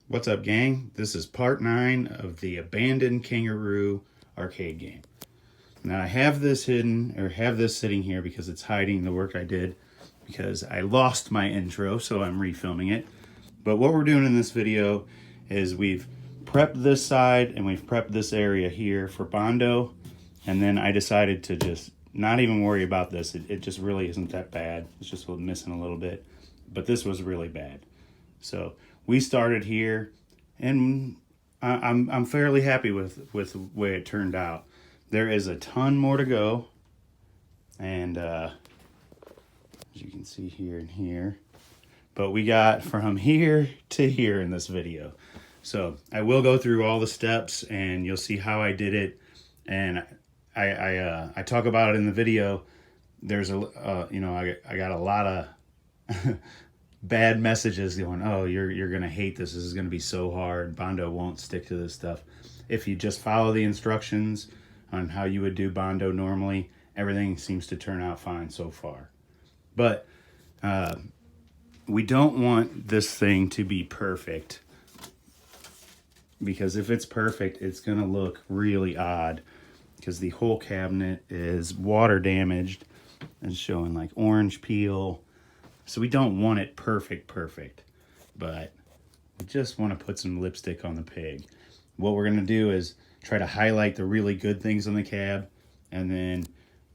What's up, gang? This is part 9 of the abandoned Kangaroo arcade game. Now I have this hidden, or have this sitting here because it's hiding the work I did because I lost my intro, so I'm refilming it. But what we're doing in this video is we've prepped this side and we've prepped this area here for Bondo, and then I decided to just not even worry about this. It just really isn't that bad. It's just missing a little bit, but this was really bad. So we started here, and I'm fairly happy with the way it turned out. There is a ton more to go, and as you can see here and here, but we got from here to here in this video. So I will go through all the steps, and you'll see how I did it, and I talk about it in the video. There's I got a lot of bad messages going, oh, you're gonna hate this. This is gonna be so hard. Bondo won't stick to this stuff. If you just follow the instructions on how you would do Bondo normally, everything seems to turn out fine so far. But we don't want this thing to be perfect, because if it's perfect, it's gonna look really odd, because the whole cabinet is water damaged and showing like orange peel. So we don't want it perfect, but we just want to put some lipstick on the pig. What we're going to do is try to highlight the really good things on the cab and then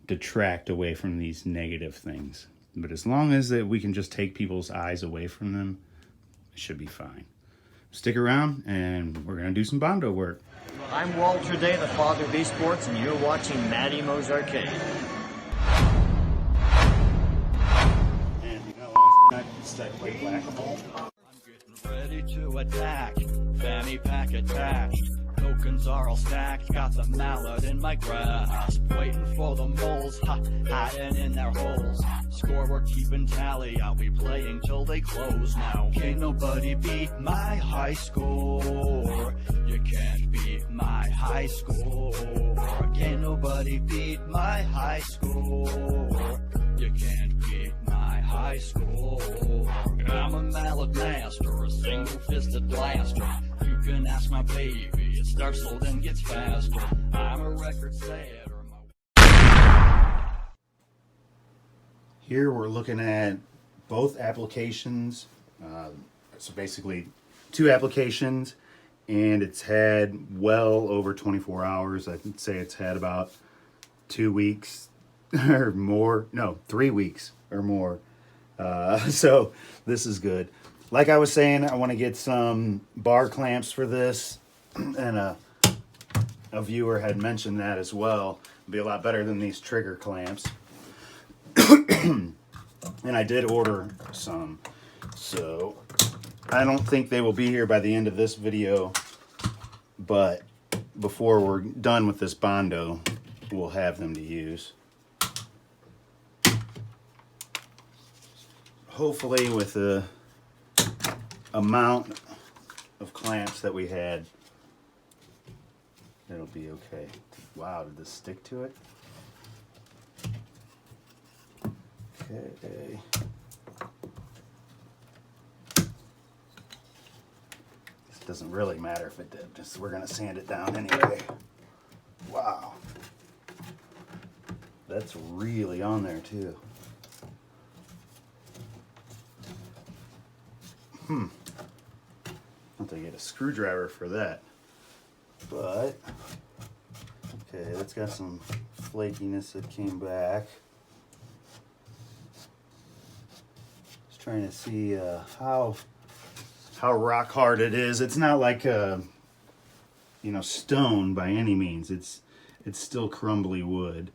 detract away from these negative things. But as long as that we can just take people's eyes away from them, it should be fine. Stick around and we're going to do some Bondo work. I'm Walter Day, the father of esports, and you're watching Matty Mo's Arcade. I'm getting ready to attack. Fanny pack attached. Tokens are all stacked. Got the mallet in my grasp. Waiting for the moles, hiding in their holes. Scoreboard keeping tally. I'll be playing till they close now. Can't nobody beat my high score. You can't beat my high score. Can't nobody beat my high score. You can't beat my high score. I'm a mallet master, a single-fisted blaster. You can ask my baby, it starts slow then gets faster. I'm a record setter. Here we're looking at both applications. So basically 2 applications, and it's had well over 24 hours. I'd say it's had about 2 weeks or more. No, 3 weeks or more. So this is good. Like I was saying, I want to get some bar clamps for this, and a viewer had mentioned that as well. It'd be a lot better than these trigger clamps. And I did order some, so I don't think they will be here by the end of this video, but before we're done with this Bondo, we'll have them to use. Hopefully with the amount of clamps that we had, it'll be okay. Wow, did this stick to it? Okay. This doesn't really matter if it did. Just we're gonna sand it down anyway. Wow. That's really on there too. I'll have to get a screwdriver for that. But, okay, that's got some flakiness that came back. Just trying to see how rock hard it is. It's not like stone by any means. It's still crumbly wood.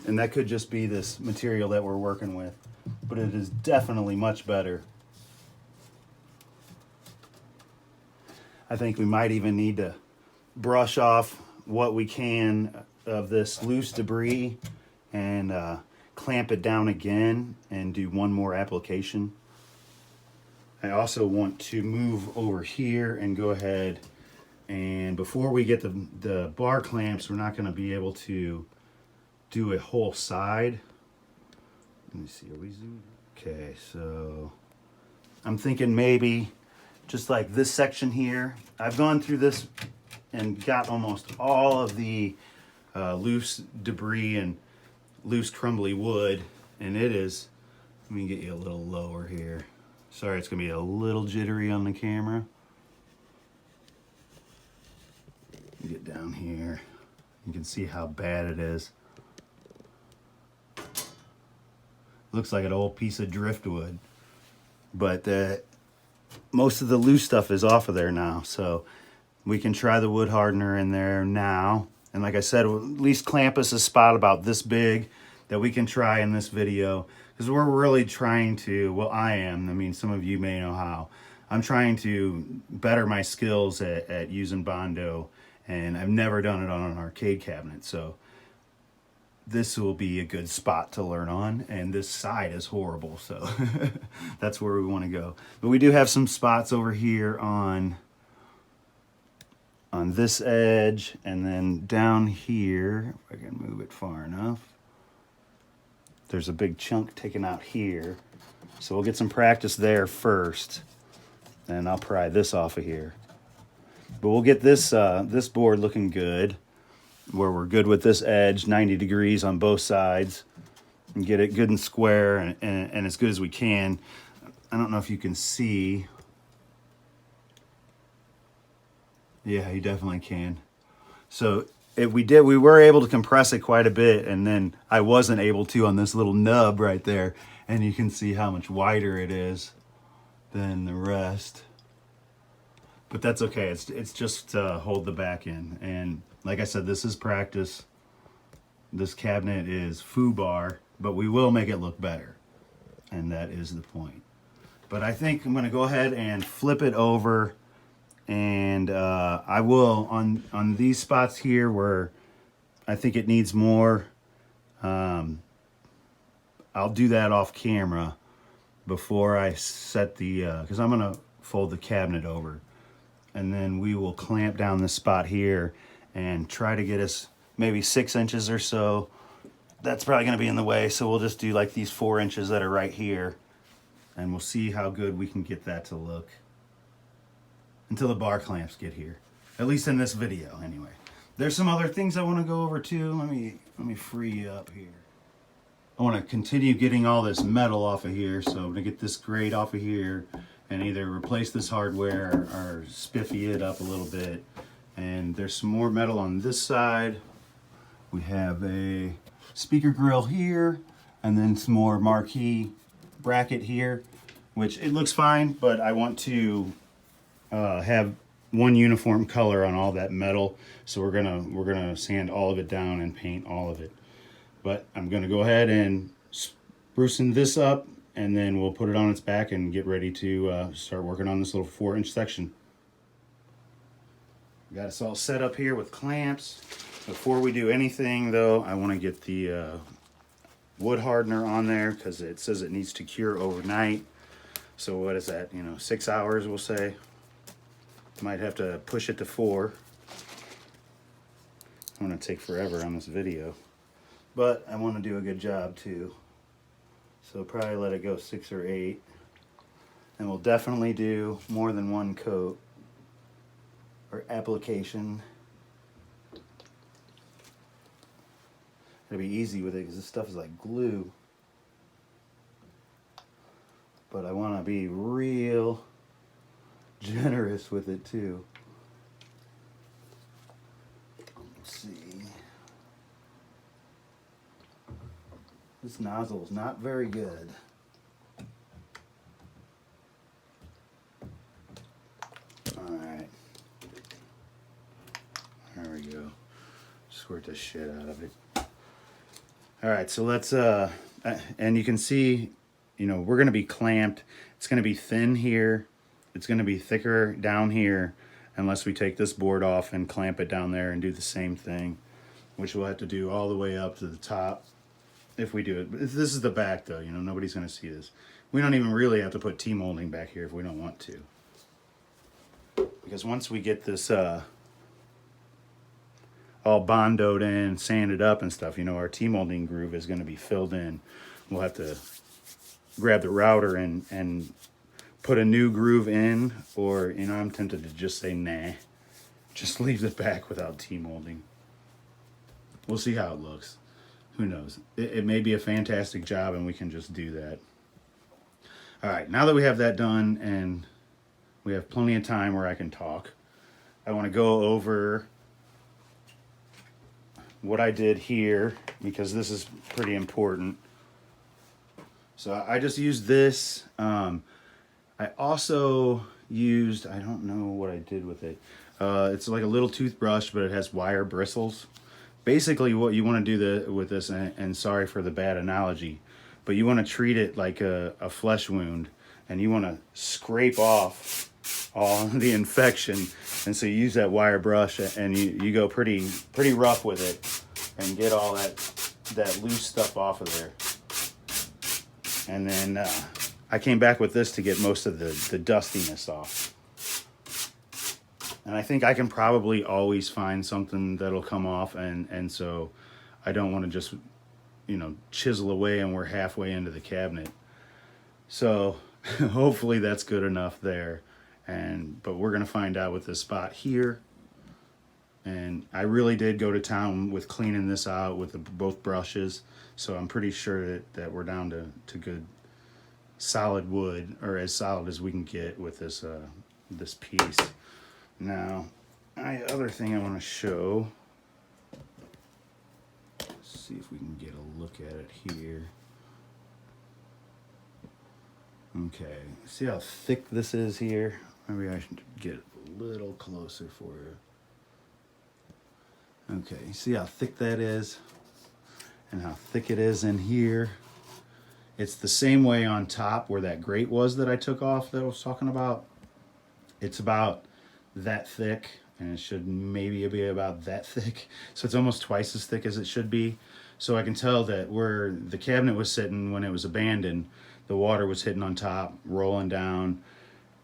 And that could just be this material that we're working with, but it is definitely much better. I think we might even need to brush off what we can of this loose debris and clamp it down again and do one more application. I also want to move over here and go ahead, and before we get the bar clamps, we're not going to be able to do a whole side. Let me see, are we zooming? Okay, so I'm thinking maybe just like this section here. I've gone through this and got almost all of the loose debris and loose crumbly wood, and it is, let me get you a little lower here. Sorry, it's gonna be a little jittery on the camera. Get down here, you can see how bad it is. Looks like an old piece of driftwood, but most of the loose stuff is off of there now, so we can try the wood hardener in there now. And like I said, we'll at least clamp us a spot about this big that we can try in this video, because we're really trying to, well, I am, I mean, some of you may know how. I'm trying to better my skills at using Bondo, and I've never done it on an arcade cabinet, so this will be a good spot to learn on. And this side is horrible, so that's where we want to go. But we do have some spots over here on this edge, and then down here, if I can move it far enough, there's a big chunk taken out here, so we'll get some practice there first, and I'll pry this off of here. But we'll get this this board looking good, where we're good with this edge, 90 degrees on both sides, and get it good and square and as good as we can. I don't know if you can see. Yeah, you definitely can. So we were able to compress it quite a bit, and then I wasn't able to on this little nub right there, and you can see how much wider it is than the rest. But that's okay, it's just to hold the back in. And like I said, this is practice. This cabinet is foobar, but we will make it look better, and that is the point. But I think I'm gonna go ahead and flip it over, and I will, on these spots here where I think it needs more, I'll do that off camera before I set the, because I'm gonna fold the cabinet over, and then we will clamp down this spot here and try to get us maybe 6 inches or so. That's probably gonna be in the way, so we'll just do like these 4 inches that are right here, and we'll see how good we can get that to look until the bar clamps get here, at least in this video anyway. There's some other things I want to go over too. Let me free you up here. I want to continue getting all this metal off of here, so I'm going to get this grate off of here and either replace this hardware or spiffy it up a little bit. And there's some more metal on this side. We have a speaker grill here, and then some more marquee bracket here, which it looks fine, but I want to have one uniform color on all that metal, so we're gonna sand all of it down and paint all of it. But I'm gonna go ahead and sprucing this up, and then we'll put it on its back and get ready to start working on this little 4-inch section. We got us all set up here with clamps. Before we do anything though, I want to get the wood hardener on there, because it says it needs to cure overnight. So what is that, 6 hours we'll say. Might have to push it to 4. I'm going to take forever on this video, but I want to do a good job too. So probably let it go 6 or 8. And we'll definitely do more than one coat or application. It'll be easy with it because this stuff is like glue. But I want to be real generous with it too. Let's see. This nozzle is not very good. Alright. There we go. Squirt the shit out of it. Alright, so let's and you can see, we're gonna be clamped. It's gonna be thin here. It's going to be thicker down here unless we take this board off and clamp it down there and do the same thing, which we'll have to do all the way up to the top if we do it. But this is the back though, nobody's going to see this. We don't even really have to put T-molding back here if we don't want to. Because once we get this all bondoed in, sanded up and stuff, our T-molding groove is going to be filled in. We'll have to grab the router and put a new groove in, or, you know, I'm tempted to just say, nah, just leave the back without T-molding. We'll see how it looks. Who knows? It may be a fantastic job and we can just do that. All right, now that we have that done and we have plenty of time where I can talk, I want to go over what I did here because this is pretty important. So I just used this. I also used, I don't know what I did with it. It's like a little toothbrush, but it has wire bristles. Basically what you want to do with this, and sorry for the bad analogy, but you want to treat it like a flesh wound, and you want to scrape off all the infection. And so you use that wire brush and you go pretty rough with it and get all that loose stuff off of there. And then I came back with this to get most of the dustiness off. And I think I can probably always find something that'll come off, and so I don't want to just, you know, chisel away and we're halfway into the cabinet. So hopefully that's good enough there. But we're gonna find out with this spot here. And I really did go to town with cleaning this out with both brushes. So I'm pretty sure that we're down to good solid wood, or as solid as we can get with this this piece. Now, other thing I want to show. Let's see if we can get a look at it here. Okay, see how thick this is here? Maybe I should get a little closer for you. Okay, see how thick that is? And how thick it is in here? It's the same way on top where that grate was that I took off that I was talking about. It's about that thick, and it should maybe be about that thick. So it's almost twice as thick as it should be. So I can tell that where the cabinet was sitting when it was abandoned, the water was hitting on top, rolling down,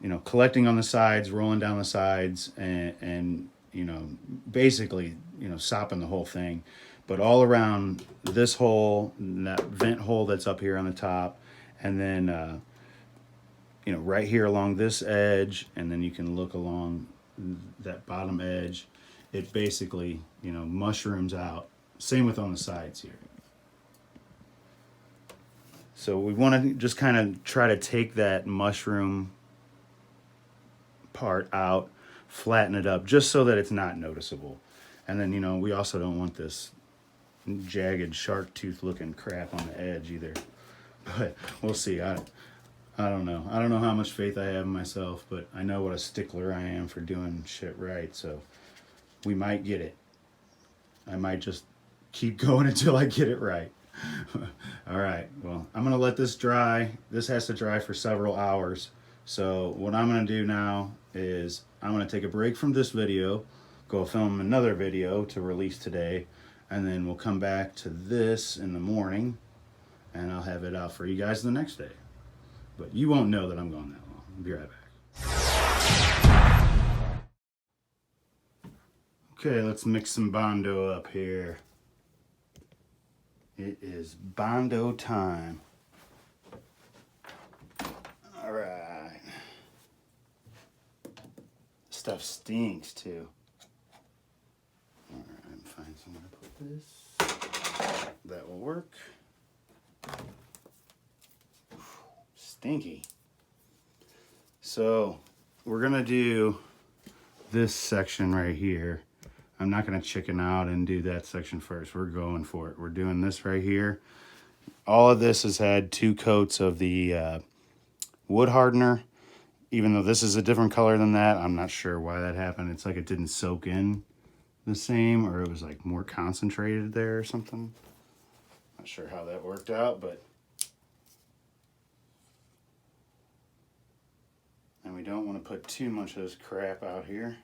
you know, collecting on the sides, rolling down the sides, and you know, basically, you know, sopping the whole thing. But all around this hole, that vent hole that's up here on the top, and then, you know, right here along this edge, and then you can look along that bottom edge, it basically, you know, mushrooms out. Same with on the sides here. So we want to just kind of try to take that mushroom part out, flatten it up, just so that it's not noticeable. And then, you know, we also don't want this jagged shark tooth looking crap on the edge either. But we'll see. I don't know. I don't know how much faith I have in myself, but I know what a stickler I am for doing shit right. So we might get it. I might just keep going until I get it right. All right. Well, I'm going to let this dry. This has to dry for several hours. So what I'm going to do now is I'm going to take a break from this video, go film another video to release today, and then we'll come back to this in the morning, and I'll have it out for you guys the next day. But you won't know that I'm going that long. I'll be right back. Okay, let's mix some Bondo up here. It is Bondo time. All right. Stuff stinks too. All right, find somewhere to put this. That will work. Stinky. So we're gonna do this section right here. I'm not gonna chicken out and do that section first. We're going for it. We're doing this right here. All of this has had 2 coats of the wood hardener. Even though this is a different color than that, I'm not sure why that happened. It's like it didn't soak in the same, or it was like more concentrated there or something. Not sure how that worked out, but and we don't want to put too much of this crap out here.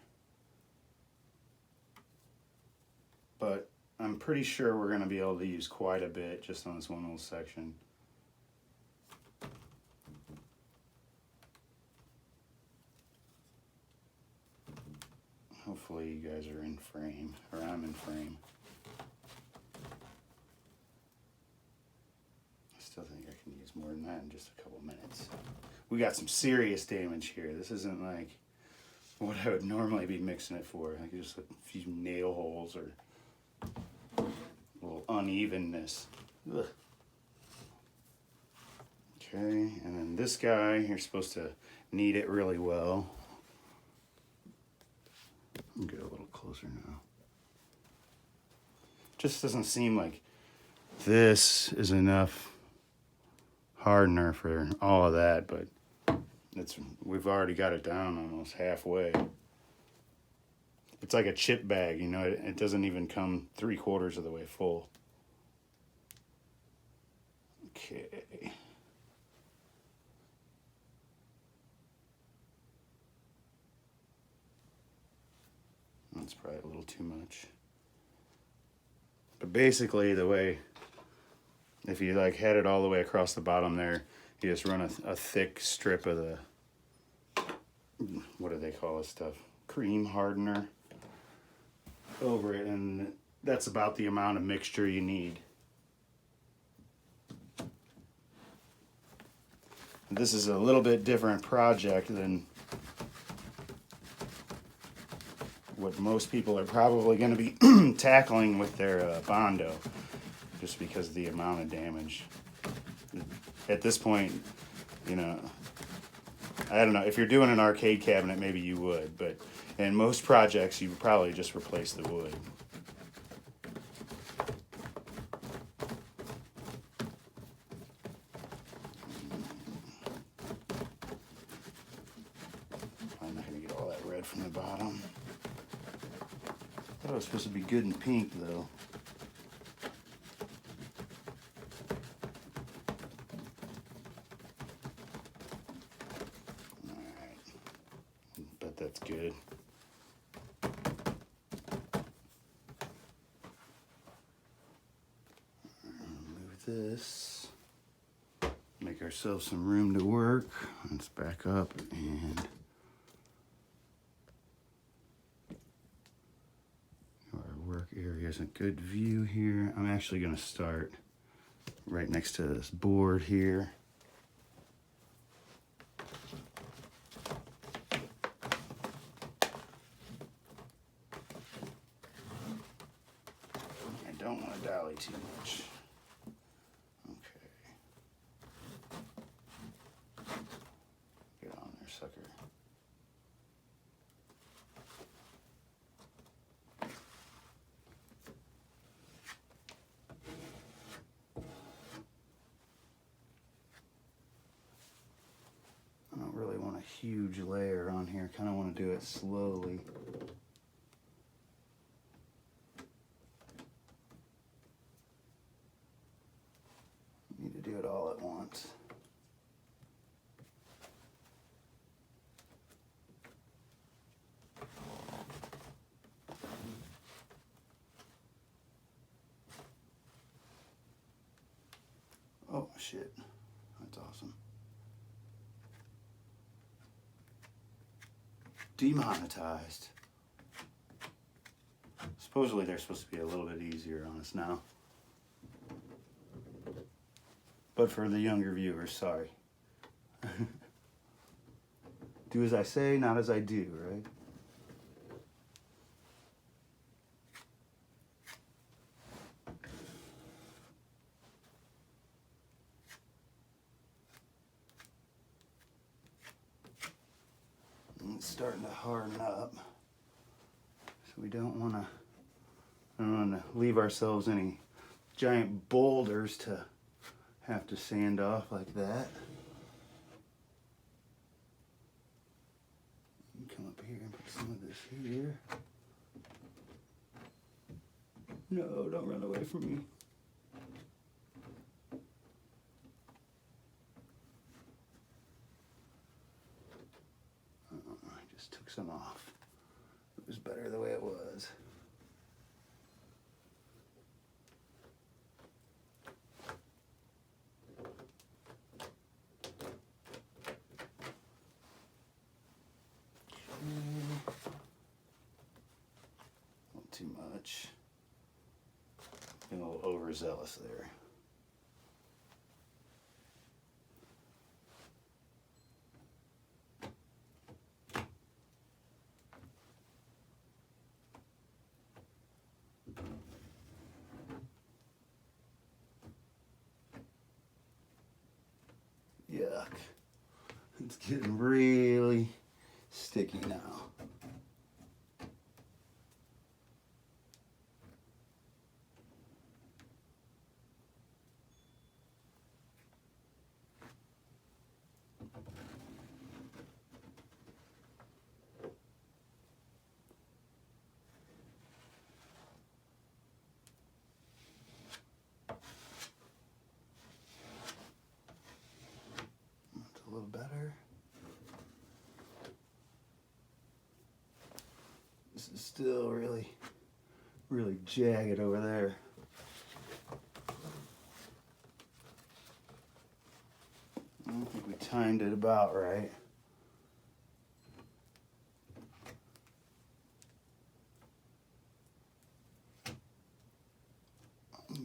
But I'm pretty sure we're going to be able to use quite a bit just on this one little section. Hopefully you guys are in frame, or I'm in frame. I still think I can use more than that in just a couple minutes. we got some serious damage here. This isn't like what I would normally be mixing it for. Like just a few nail holes or a little unevenness. Ugh. Okay, and then this guy, you're supposed to knead it really well. I'll get a little closer now. Just doesn't seem like this is enough hardener for all of that, but we've already got it down almost halfway. It's like a chip bag, you know, it doesn't even come 3/4 of the way full. Okay. That's probably a little too much. But basically the way, if you like had it all the way across the bottom there, you just run a thick strip of the, what do they call this stuff? Cream hardener over it, and that's about the amount of mixture you need. This is a little bit different project than what most people are probably going to be tackling with their Bondo, just because of the amount of damage. At this point, you know, I don't know, if you're doing an arcade cabinet, maybe you would, but in most projects, you would probably just replace the wood. I'm not going to get all that red from the bottom. I thought it was supposed to be good and pink, though. Alright. Bet that's good. Move this. Make ourselves some room to work. Let's back up and area is a good view here. I'm actually going to start right next to this board here. I don't want to dolly too much. Okay. Get on there, sucker. Huge layer on here. Kind of want to do it slowly. Need to do it all at once. Oh shit, that's awesome. Demonetized. Supposedly they're supposed to be a little bit easier on us now. But for the younger viewers, sorry. Do as I say, not as I do, right? It's starting to harden up, so we don't want to leave ourselves any giant boulders to have to sand off like that. Come up here and put some of this here. No, don't run away from me. Took some off. It was better the way it was. Not too much. Being a little overzealous there. It's getting really sticky now. That's a little better. This is still really, really jagged over there. I don't think we timed it about right.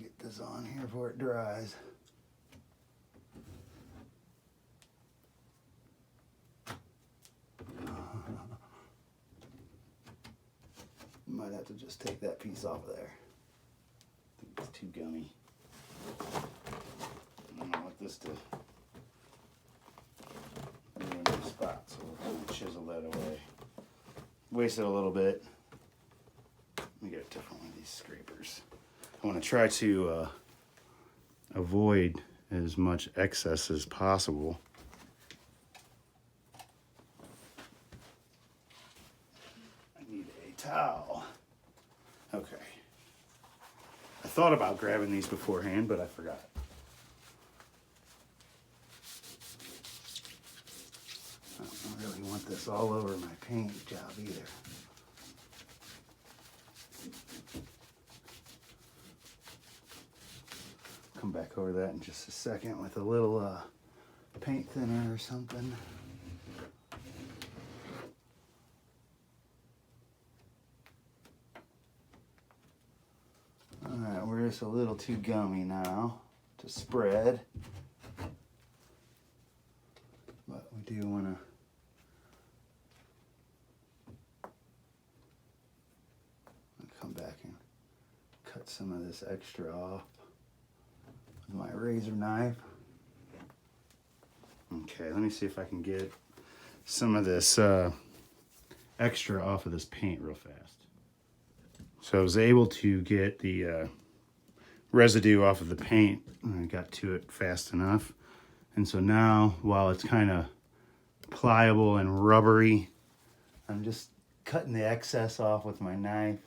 Get this on here before it dries. Might have to just take that piece off of there. I think it's too gummy. I don't know what this to ruin the spot, so we're going to chisel that away. Wasted a little bit. Let me get a different one of these scrapers. I want to try to avoid as much excess as possible. I need a towel. Okay. I thought about grabbing these beforehand, but I forgot. I don't really want this all over my paint job either. Come back over that in just a second with a little paint thinner or something. Alright, we're just a little too gummy now to spread. But we do want to come back and cut some of this extra off with my razor knife. Okay, let me see if I can get some of this extra off of this paint real fast. So I was able to get the residue off of the paint, and I got to it fast enough. And so now, while it's kind of pliable and rubbery, I'm just cutting the excess off with my knife.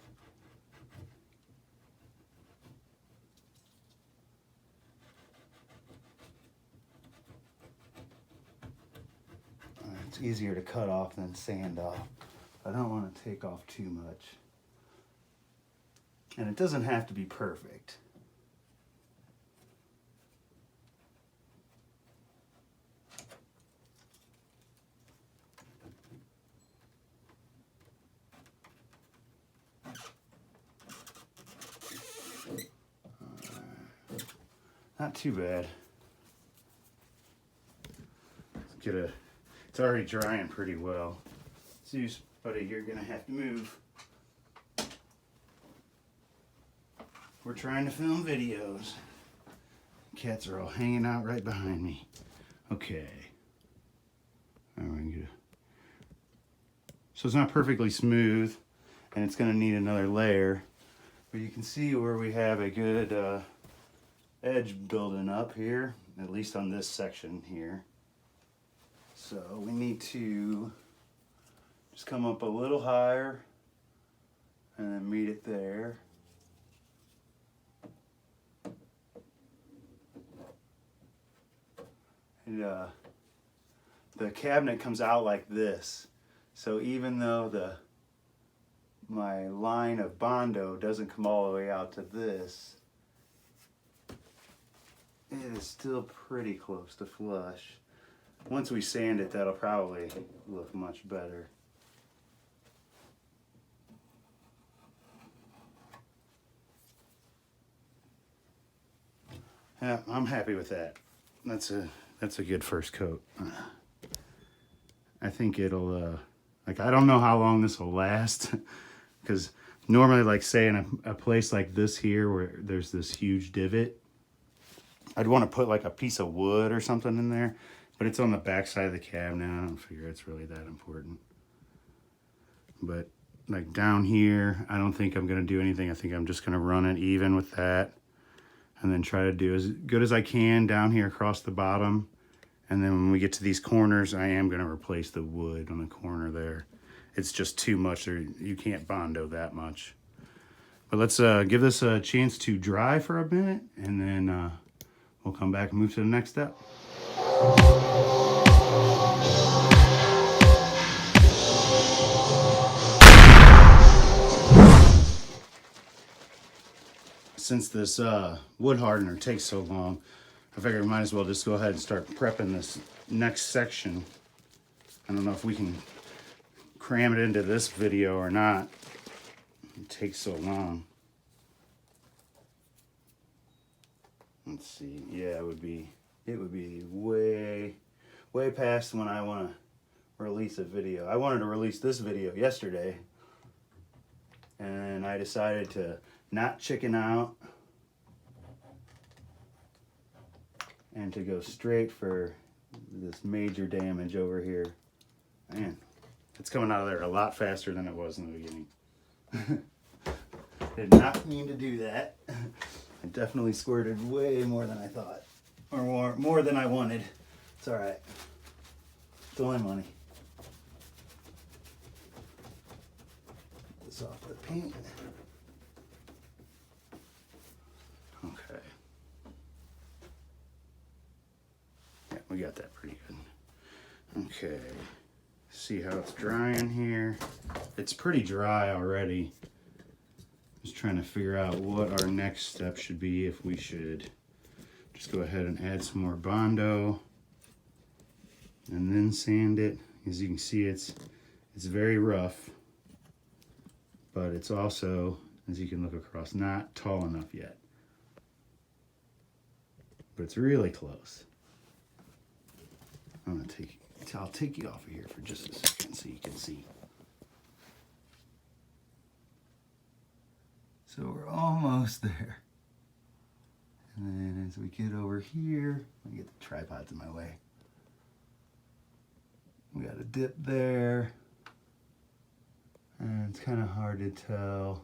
It's easier to cut off than sand off. I don't want to take off too much. And it doesn't have to be perfect. Not too bad. Let's get a. It's already drying pretty well. Zeus, buddy, you're gonna have to move. We're trying to film videos. Cats are all hanging out right behind me. Okay. All right, good. So it's not perfectly smooth, and it's gonna need another layer. But you can see where we have a good edge building up here, at least on this section here. So we need to just come up a little higher and then meet it there. And the cabinet comes out like this. So even though my line of Bondo doesn't come all the way out to this, it is still pretty close to flush. Once we sand it, that'll probably look much better. Yeah, I'm happy with that. That's a good first coat. I think it'll, like, I don't know how long this will last, because normally, like, say in a place like this here where there's this huge divot, I'd want to put like a piece of wood or something in there But it's on the back side of the cab now. I don't figure it's really that important. But like down here, I don't think I'm going to do anything. I think I'm just going to run it even with that. And then try to do as good as I can down here across the bottom. And then when we get to these corners, I am going to replace the wood on the corner there. It's just too much. You can't Bondo that much. But let's give this a chance to dry for a minute. And then we'll come back and move to the next step. Since this wood hardener takes so long, I figured we might as well just go ahead and start prepping this next section. I don't know if we can cram it into this video or not. It takes so long. Let's see. Yeah, it would be way past when I want to release a video. I wanted to release this video yesterday, and I decided to not chicken out and to go straight for this major damage over here. Man, it's coming out of there a lot faster than it was in the beginning. Did not mean to do that. I definitely squirted way more than I thought, or more than I wanted. It's all right. It's only money. Get this off the paint. Okay. Yeah, we got that pretty good. Okay. See how it's drying here. It's pretty dry already. Just trying to figure out what our next step should be. If we should just go ahead and add some more Bondo and then sand it. As you can see, it's very rough, but it's also, as you can look across, not tall enough yet. But it's really close. I'll take you off of here for just a second so you can see. So we're almost there. And then as we get over here, let me get the tripods in my way. We got a dip there. And it's kind of hard to tell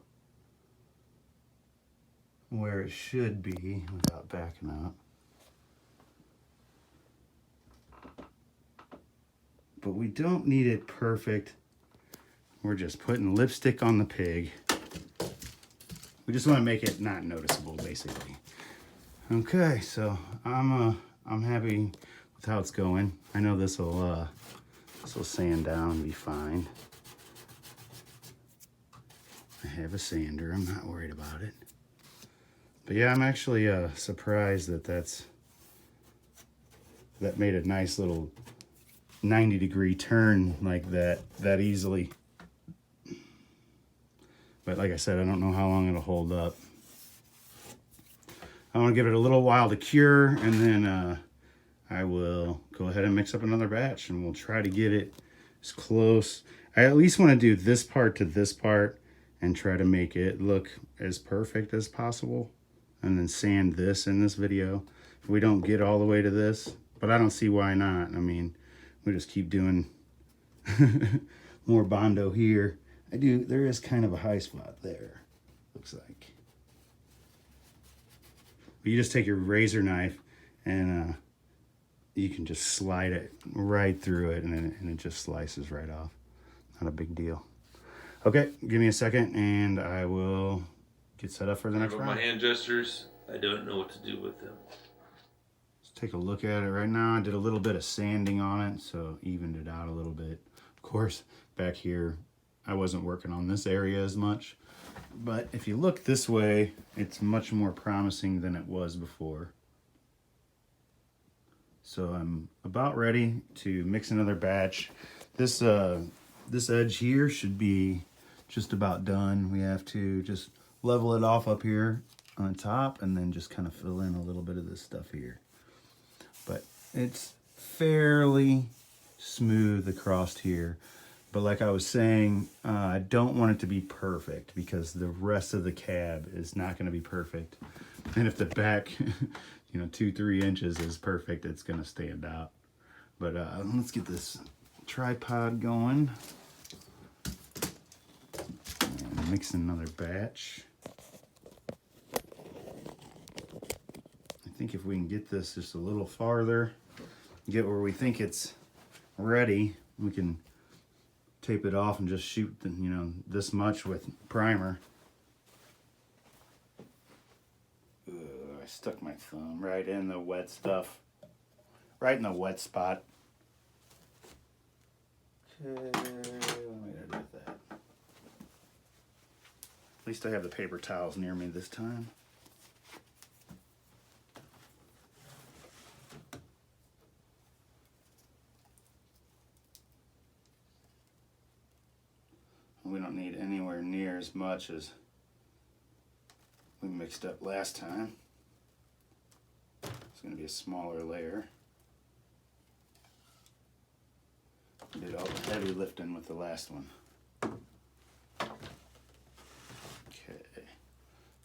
where it should be without backing up. But we don't need it perfect. We're just putting lipstick on the pig. We just want to make it not noticeable, basically. Okay, so I'm happy with how it's going. I know this will sand down and be fine. I have a sander. I'm not worried about it. But yeah, I'm actually surprised that made a nice little 90-degree turn like that easily. But like I said, I don't know how long it'll hold up. I want to give it a little while to cure, and then I will go ahead and mix up another batch, and we'll try to get it as close. I at least want to do this part to this part and try to make it look as perfect as possible, and then sand this in this video if we don't get all the way to this. But I don't see why not. I mean, we just keep doing more Bondo here. There is kind of a high spot there, looks like. But you just take your razor knife and you can just slide it right through it, and it just slices right off. Not a big deal. Okay, give me a second and I will get set up for the next round. My hand gestures, I don't know what to do with them. Let's take a look at it right now. I did a little bit of sanding on it, so evened it out a little bit. Of course, back here, I wasn't working on this area as much. But if you look this way, it's much more promising than it was before. So I'm about ready to mix another batch. This edge here should be just about done. We have to just level it off up here on top and then just kind of fill in a little bit of this stuff here. But it's fairly smooth across here. But like I was saying, I don't want it to be perfect because the rest of the cab is not going to be perfect. And if the back, 2-3 inches is perfect, it's going to stand out. But let's get this tripod going. And mix another batch. I think if we can get this just a little farther, get where we think it's ready, we can tape it off and just shoot the, this much with primer. I stuck my thumb right in the wet stuff, right in the wet spot. Okay, what am I gonna do with that? At least I have the paper towels near me this time. We don't need anywhere near as much as we mixed up last time. It's going to be a smaller layer. We did all the heavy lifting with the last one. Okay,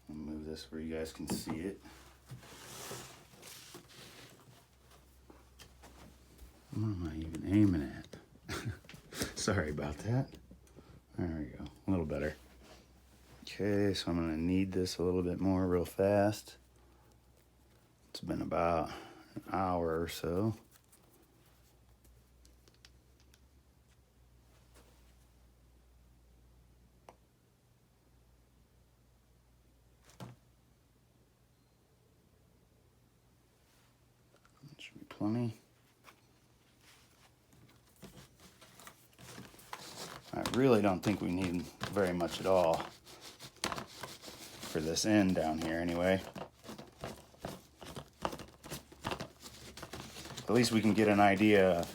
I'll move this where you guys can see it. What am I even aiming at? Sorry about that. There we go, a little better. Okay, so I'm gonna knead this a little bit more real fast. It's been about an hour or so. That should be plenty. I really don't think we need very much at all for this end down here anyway. At least we can get an idea of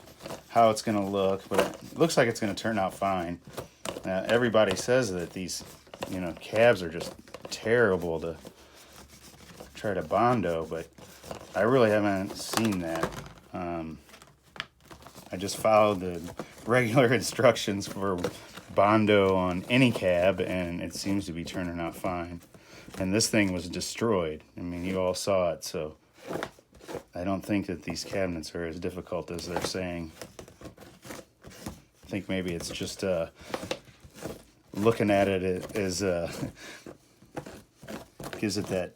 how it's going to look, but it looks like it's going to turn out fine. Everybody says that these, cabs are just terrible to try to Bondo, but I really haven't seen that. I just followed the regular instructions for Bondo on any cab, and it seems to be turning out fine. And this thing was destroyed. I mean, you all saw it, so I don't think that these cabinets are as difficult as they're saying. I think maybe it's just looking at it as gives it that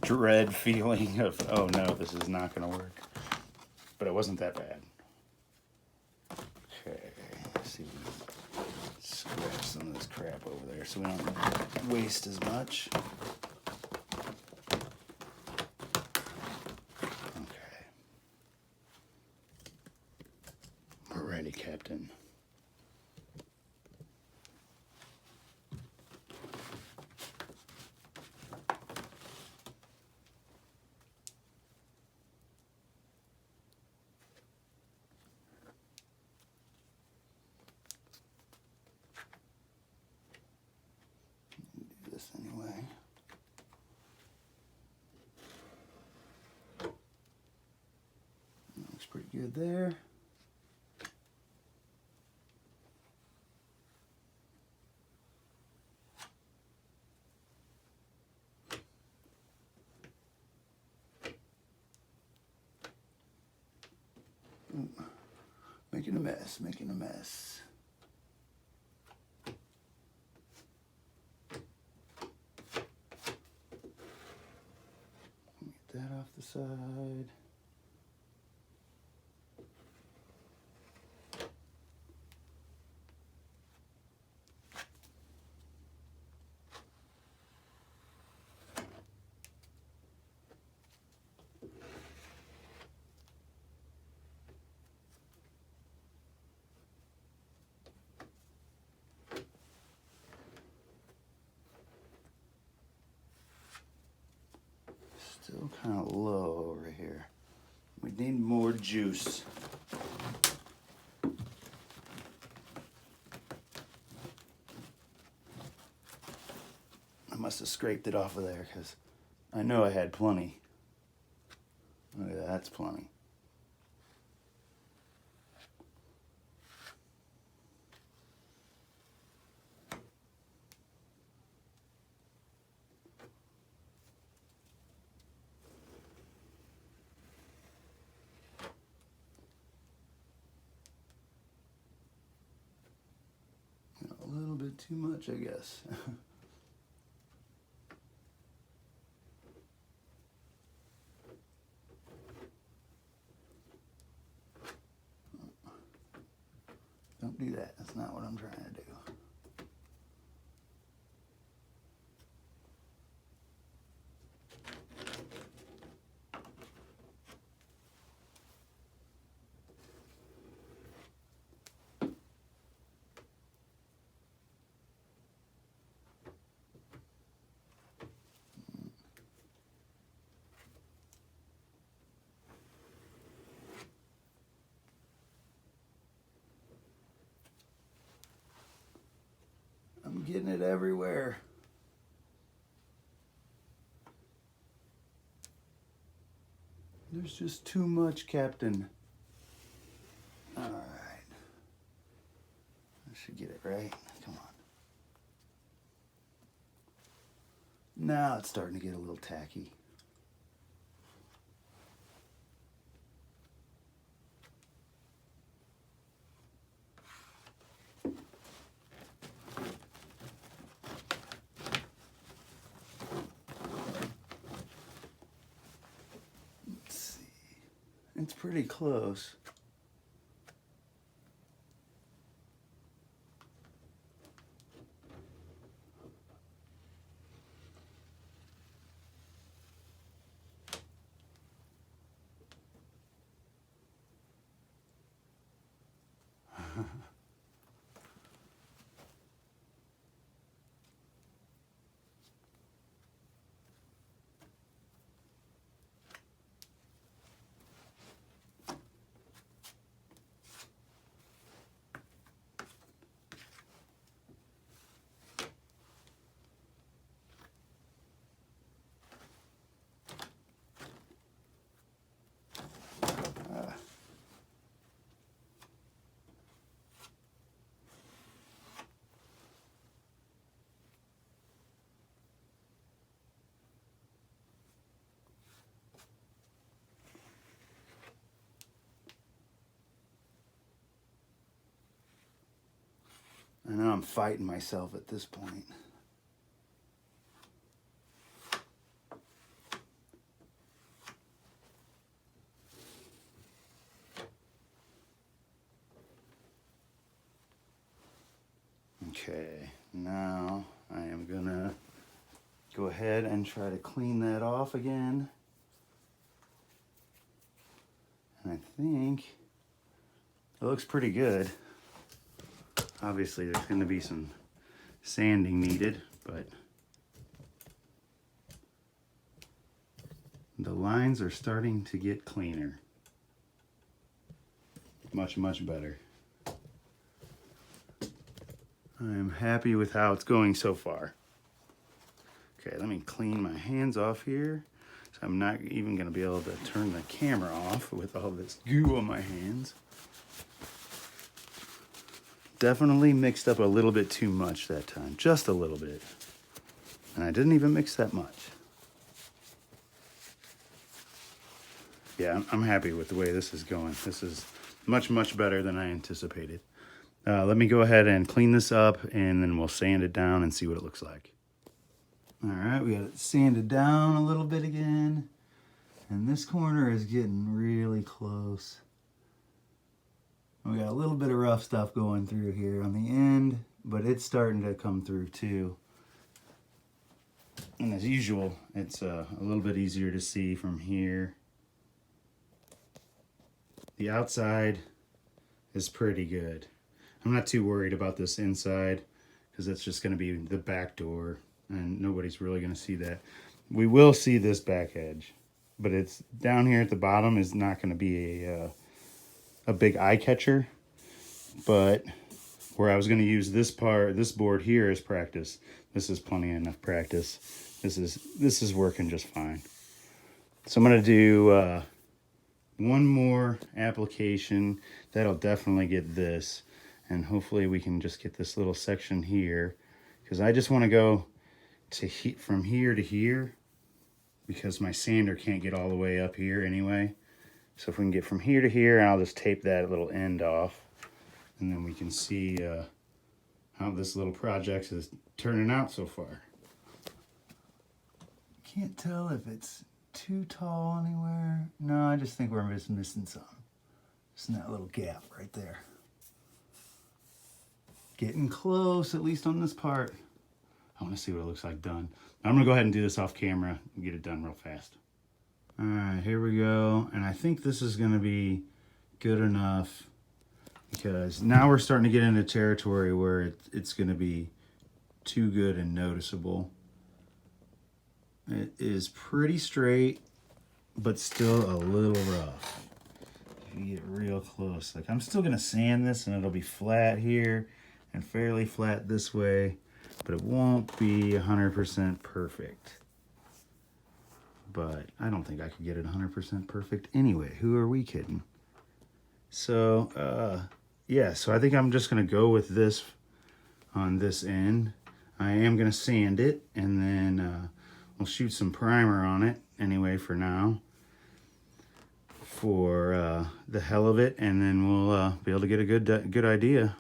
dread feeling of, oh no, this is not going to work. But it wasn't that bad. Okay, let's see if we can scratch some of this crap over there so we don't waste as much. Okay. We're ready, Captain. This anyway. That looks pretty good there. Ooh, making a mess, making a mess. That off the side. Still kind of low over here. We need more juice. I must have scraped it off of there because I know I had plenty. Look at that, that's plenty. little bit too much, I guess. Don't do that. That's not what I'm trying to do. I'm getting it everywhere. There's just too much, Captain. All right. I should get it right. Come on. Now it's starting to get a little tacky. It's pretty close. I know I'm fighting myself at this point. Okay, now I am gonna go ahead and try to clean that off again. And I think it looks pretty good. Obviously there's going to be some sanding needed, but the lines are starting to get cleaner. Much, much better. I'm happy with how it's going so far. Okay, let me clean my hands off here. So I'm not even going to be able to turn the camera off with all this goo on my hands. Definitely mixed up a little bit too much that time, just a little bit. And I didn't even mix that much. Yeah, I'm happy with the way this is going. This is much, much better than I anticipated. Let me go ahead and clean this up and then we'll sand it down and see what it looks like. All right, we got it sanded down a little bit again. And this corner is getting really close. We got a little bit of rough stuff going through here on the end, but it's starting to come through too. And as usual, it's a little bit easier to see from here. The outside is pretty good. I'm not too worried about this inside because that's just going to be the back door and nobody's really going to see that. We will see this back edge, but it's down here at the bottom is not going to be a big eye catcher. But where I was going to use this board here as practice, this is plenty enough practice. This is working just fine. So I'm going to do one more application. That'll definitely get this, and hopefully we can just get this little section here, because I just want to go to from here to here, because my sander can't get all the way up here anyway. So if we can get from here to here, and I'll just tape that little end off, and then we can see how this little project is turning out so far. Can't tell if it's too tall anywhere. No, I just think we're just missing some. Just in that little gap right there. Getting close, at least on this part. I want to see what it looks like done. I'm going to go ahead and do this off camera and get it done real fast. All right, here we go. And I think this is going to be good enough because now we're starting to get into territory where it's going to be too good and noticeable. It is pretty straight, but still a little rough. If you get real close, like I'm still going to sand this and it'll be flat here and fairly flat this way, but it won't be 100% perfect. But I don't think I could get it 100% perfect anyway. Who are we kidding? So, yeah, so I think I'm just going to go with this on this end. I am going to sand it, and then we'll shoot some primer on it anyway for now. For the hell of it, and then we'll be able to get a good idea.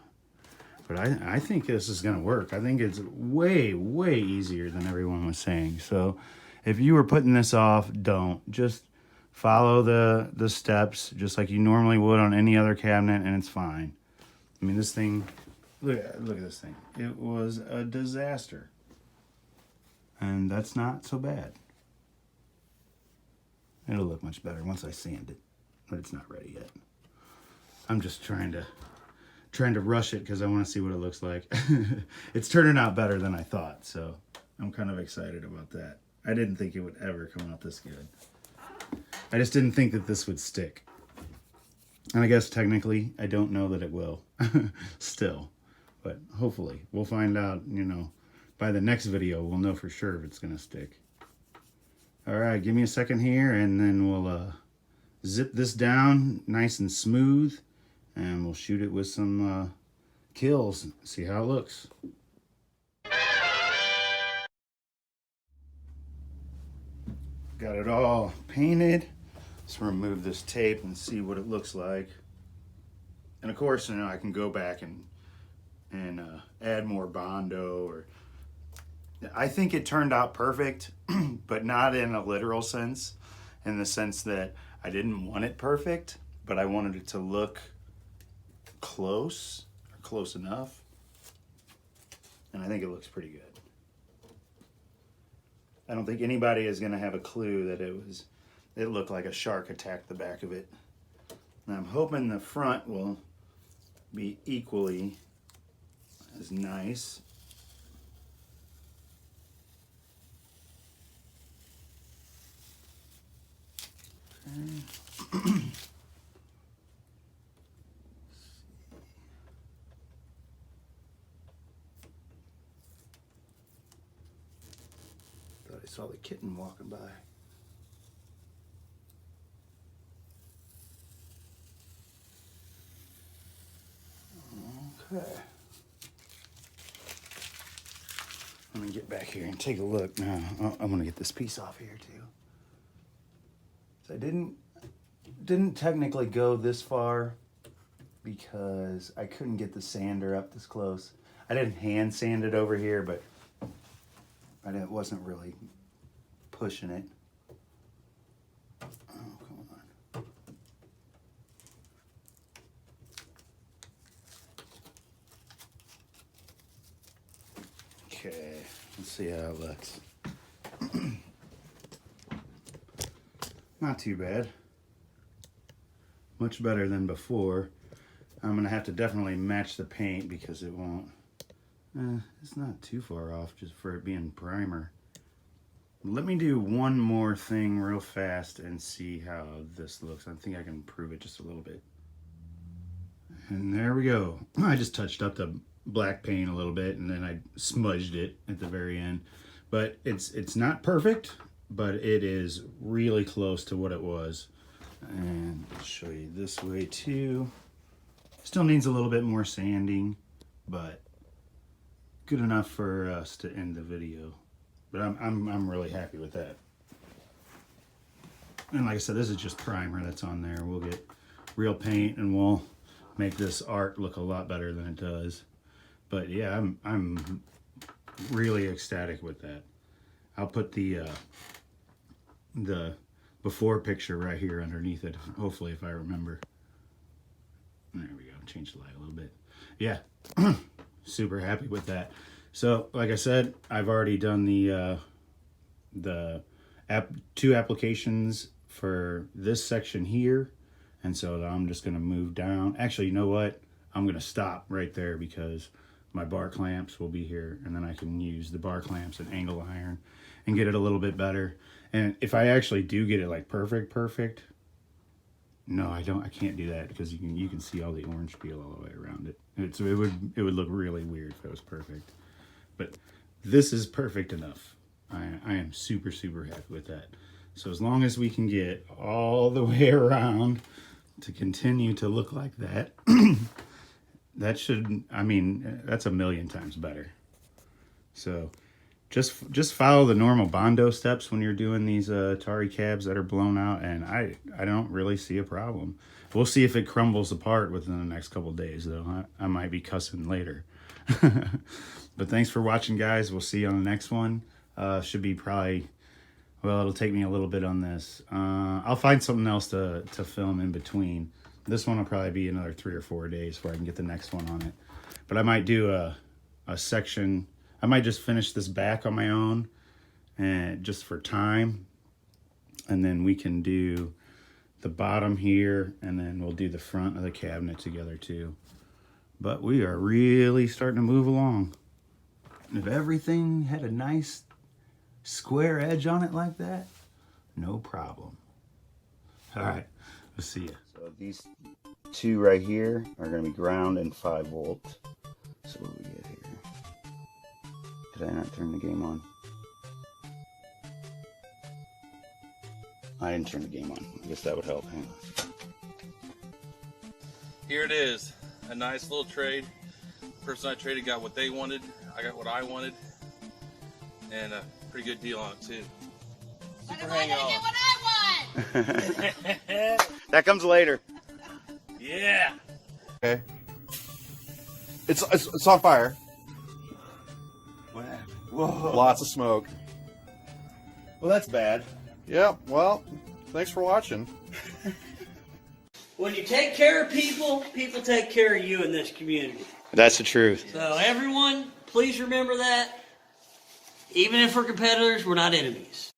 But I think this is going to work. I think it's way, way easier than everyone was saying. So if you were putting this off, don't. Just follow the steps just like you normally would on any other cabinet, and it's fine. I mean, this thing, look at this thing. It was a disaster. And that's not so bad. It'll look much better once I sand it, but it's not ready yet. I'm just trying to rush it because I want to see what it looks like. It's turning out better than I thought, so I'm kind of excited about that. I didn't think it would ever come out this good. I just didn't think that this would stick. And I guess technically, I don't know that it will still, but hopefully we'll find out, by the next video, we'll know for sure if it's going to stick. All right, give me a second here, and then we'll zip this down nice and smooth, and we'll shoot it with some kills, see how it looks. Got it all painted. Let's remove this tape and see what it looks like. And of course, I can go back and add more Bondo. Or I think it turned out perfect, but not in a literal sense, in the sense that I didn't want it perfect, but I wanted it to look close, or close enough. And I think it looks pretty good. I don't think anybody is going to have a clue that it looked like a shark attacked the back of it. And I'm hoping the front will be equally as nice. Okay. Thought I saw the kitten walking by. Okay. Let me get back here and take a look now. I'm gonna get this piece off here too. So I didn't technically go this far because I couldn't get the sander up this close. I didn't hand sand it over here, but I wasn't really pushing it. Oh, come on. Okay, let's see how it looks. Not too bad. Much better than before. I'm gonna have to definitely match the paint because it won't. It's not too far off just for it being primer. Let me do one more thing real fast and see how this looks. I think I can improve it just a little bit. And there we go. I just touched up the black paint a little bit and then I smudged it at the very end. But it's not perfect, but it is really close to what it was. And I'll show you this way too. Still needs a little bit more sanding, but good enough for us to end the video. But I'm really happy with that. And like I said, this is just primer that's on there. We'll get real paint and we'll make this art look a lot better than it does. But yeah, I'm really ecstatic with that. I'll put the before picture right here underneath it, hopefully, if I remember. There we go. Change the light a little bit. Yeah, super happy with that. So, like I said, I've already done the two applications for this section here, and so I'm just going to move down. Actually, you know what? I'm going to stop right there because my bar clamps will be here, and then I can use the bar clamps and angle iron and get it a little bit better. And if I actually do get it like perfect, no, I can't do that because you can see all the orange peel all the way around it. It would look really weird if it was perfect. But this is perfect enough. I am super happy with that. So as long as we can get all the way around to continue to look like that, that should, I mean, that's a million times better. So just follow the normal Bondo steps when you're doing these Atari cabs that are blown out, and I don't really see a problem. We'll see if it crumbles apart within the next couple of days, though. I might be cussing later. But thanks for watching, guys. We'll see you on the next one. Should be probably, well, it'll take me a little bit on this. I'll find something else to film in between. This one will probably be another 3 or 4 days before I can get the next one on it. But I might do a section. I might just finish this back on my own, and just for time. And then we can do the bottom here, and then we'll do the front of the cabinet together too. But we are really starting to move along. And if everything had a nice square edge on it like that, no problem. All right, we'll see you. So these two right here are going to be ground and 5 volt. So what do we get here? Did I not turn the game on? I didn't turn the game on. I guess that would help. Hang on. Here it is, a nice little trade. The person I traded got what they wanted, I got what I wanted, and a pretty good deal on it too. Super hang on. Get what I want. That comes later. Yeah. Okay. It's on fire. What happened? Whoa. Lots of smoke. Well, that's bad. Yeah, well, thanks for watching. When you take care of people, people take care of you in this community. That's the truth. So everyone, please remember that. Even if we're competitors, we're not enemies.